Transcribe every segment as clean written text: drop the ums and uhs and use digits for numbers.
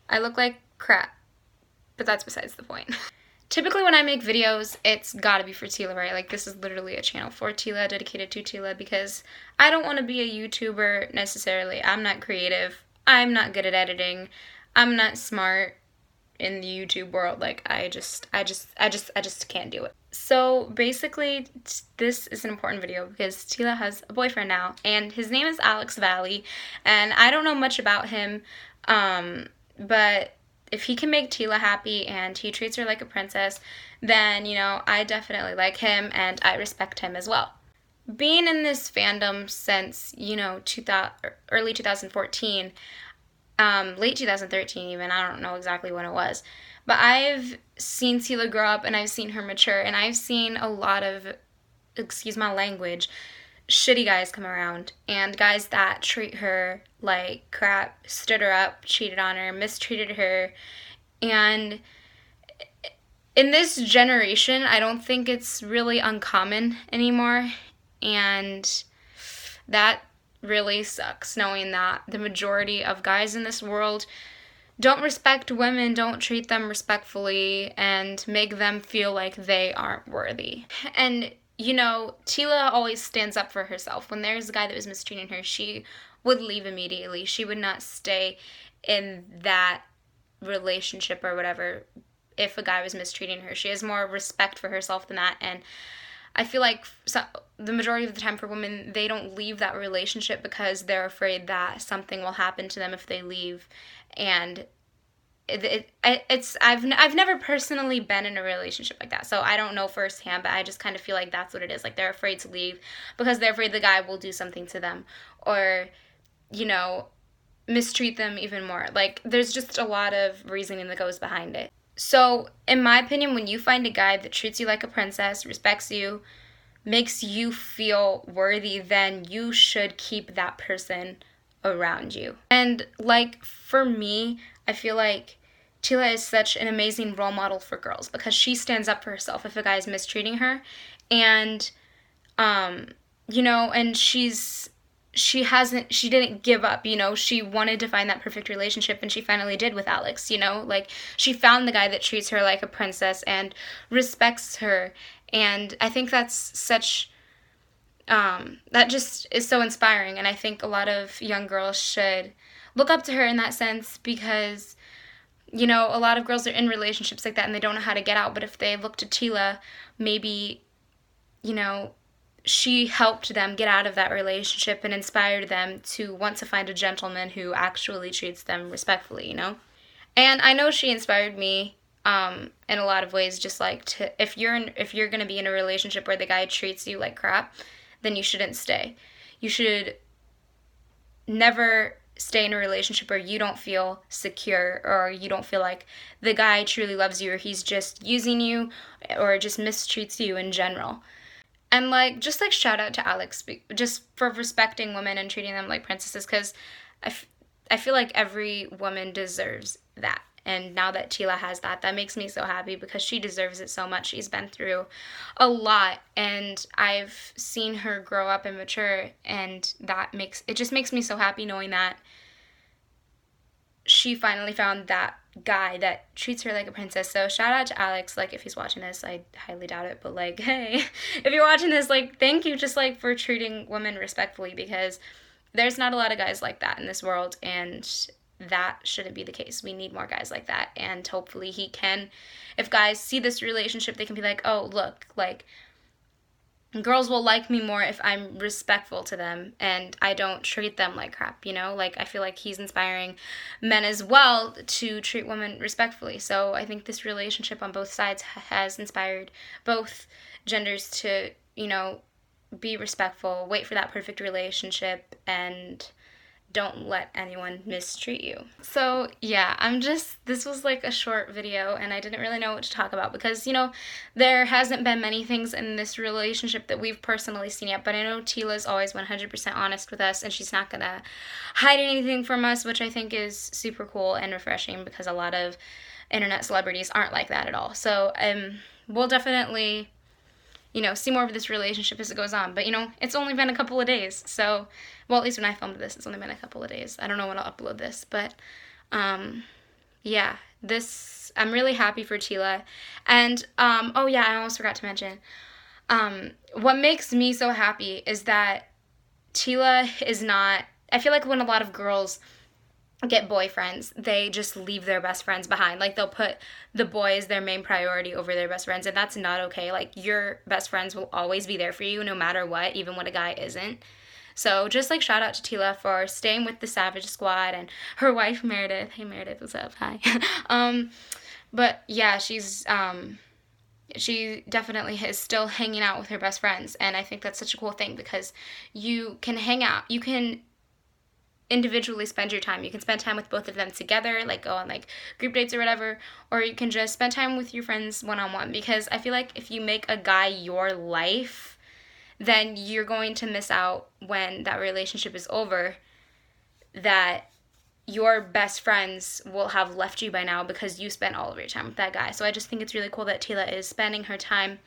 I look like crap, but that's besides the point. Typically when I make videos, it's gotta be for TEALA, right? Like, this is literally a channel for TEALA, dedicated to TEALA, because I don't want to be a YouTuber necessarily. I'm not creative. I'm not good at editing. I'm not smart in the YouTube world. Like, I just can't do it. So basically, this is an important video because TEALA has a boyfriend now, and his name is Alex Valley, and I don't know much about him, but if he can make TEALA happy and he treats her like a princess, then, you know, I definitely like him and I respect him as well. Being in this fandom since, you know, early 2014, late 2013 even, I don't know exactly when it was, but I've seen TEALA grow up and I've seen her mature, and I've seen a lot of, excuse my language, shitty guys come around, and guys that treat her like crap, stood her up, cheated on her, mistreated her. And in this generation, I don't think it's really uncommon anymore, and that really sucks, knowing that the majority of guys in this world don't respect women, don't treat them respectfully, and make them feel like they aren't worthy. And, you know, TEALA always stands up for herself. When there's a guy that was mistreating her, she would leave immediately. She would not stay in that relationship or whatever if a guy was mistreating her. She has more respect for herself than that, and I feel like the majority of the time for women, they don't leave that relationship because they're afraid that something will happen to them if they leave. And I've never personally been in a relationship like that, so I don't know firsthand, but I just kind of feel like that's what it is. Like, they're afraid to leave because they're afraid the guy will do something to them, or, you know, mistreat them even more. Like, there's just a lot of reasoning that goes behind it. So, in my opinion, when you find a guy that treats you like a princess, respects you, makes you feel worthy, then you should keep that person around you. And, like, for me, I feel like TEALA is such an amazing role model for girls because she stands up for herself if a guy is mistreating her. And, you know, and she didn't give up, you know. She wanted to find that perfect relationship, and she finally did with Alex, you know. Like, she found the guy that treats her like a princess and respects her, and I think that's such, that just is so inspiring, and I think a lot of young girls should look up to her in that sense because, you know, a lot of girls are in relationships like that and they don't know how to get out, but if they look to TEALA, maybe, you know, she helped them get out of that relationship and inspired them to want to find a gentleman who actually treats them respectfully, you know? And I know she inspired me in a lot of ways, just like if you're going to be in a relationship where the guy treats you like crap, then you shouldn't stay. You should never stay in a relationship where you don't feel secure or you don't feel like the guy truly loves you or he's just using you or just mistreats you in general. And, like, just, like, shout out to Alex just for respecting women and treating them like princesses, because I feel like every woman deserves that. And now that TEALA has that, that makes me so happy because she deserves it so much. She's been through a lot, and I've seen her grow up and mature, and it just makes me so happy knowing that she finally found that guy that treats her like a princess. So shout out to Alex. Like, if he's watching this, I highly doubt it, but, like, hey, if you're watching this, like, thank you just, like, for treating women respectfully, because there's not a lot of guys like that in this world, and that shouldn't be the case. We need more guys like that, and hopefully he can, if guys see this relationship, they can be like, oh, look, like, girls will like me more if I'm respectful to them and I don't treat them like crap, you know? Like, I feel like he's inspiring men as well to treat women respectfully. So I think this relationship on both sides has inspired both genders to, you know, be respectful, wait for that perfect relationship, and don't let anyone mistreat you. So yeah, this was like a short video, and I didn't really know what to talk about because, you know, there hasn't been many things in this relationship that we've personally seen yet, but I know TEALA's always 100% honest with us, and she's not gonna hide anything from us, which I think is super cool and refreshing because a lot of internet celebrities aren't like that at all. So we'll definitely, you know, see more of this relationship as it goes on. But, you know, it's only been a couple of days. So, well, at least when I filmed this, it's only been a couple of days. I don't know when I'll upload this. But, yeah, this, I'm really happy for TEALA. And, oh yeah, I almost forgot to mention, what makes me so happy is that TEALA is not, I feel like when a lot of girls get boyfriends, they just leave their best friends behind. Like, they'll put the boy as their main priority over their best friends, and that's not okay. Like, your best friends will always be there for you no matter what, even when a guy isn't. So just like shout out to TEALA for staying with the Savage Squad and her wife Meredith. Hey Meredith, what's up? Hi. But yeah, she definitely is still hanging out with her best friends, and I think that's such a cool thing because you can hang out, you can individually spend your time. You can spend time with both of them together, like go on like group dates or whatever, or you can just spend time with your friends one on one. Because I feel like if you make a guy your life, then you're going to miss out when that relationship is over, that your best friends will have left you by now because you spent all of your time with that guy. So I just think it's really cool that TEALA is spending her time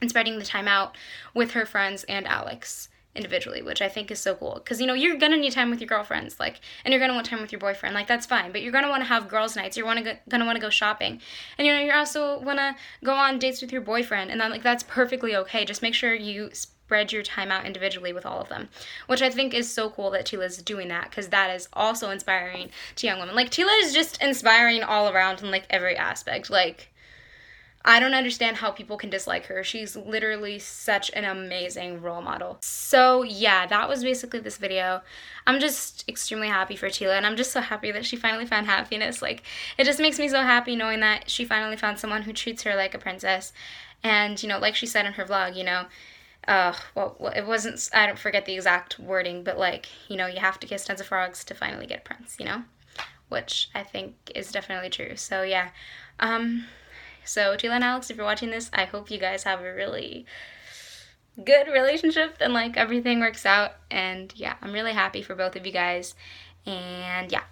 and spreading the time out with her friends and Alex individually, which I think is so cool. Because, you know, you're going to need time with your girlfriends, like, and you're going to want time with your boyfriend. Like, that's fine. But you're going to want to have girls' nights. You're going to want to go shopping. And, you know, you're also want to go on dates with your boyfriend. And then, like, that's perfectly okay. Just make sure you spread your time out individually with all of them, which I think is so cool that TEALA is doing that, because that is also inspiring to young women. Like, TEALA is just inspiring all around in, like, every aspect. Like, I don't understand how people can dislike her. She's literally such an amazing role model. So yeah, that was basically this video. I'm just extremely happy for TEALA, and I'm just so happy that she finally found happiness. Like, it just makes me so happy knowing that she finally found someone who treats her like a princess. And, you know, like she said in her vlog, you know, well, it wasn't, I don't forget the exact wording, but like, you know, you have to kiss tons of frogs to finally get a prince, you know? Which I think is definitely true. So yeah, so TEALA and Alex, if you're watching this, I hope you guys have a really good relationship and like everything works out. And yeah, I'm really happy for both of you guys. And yeah.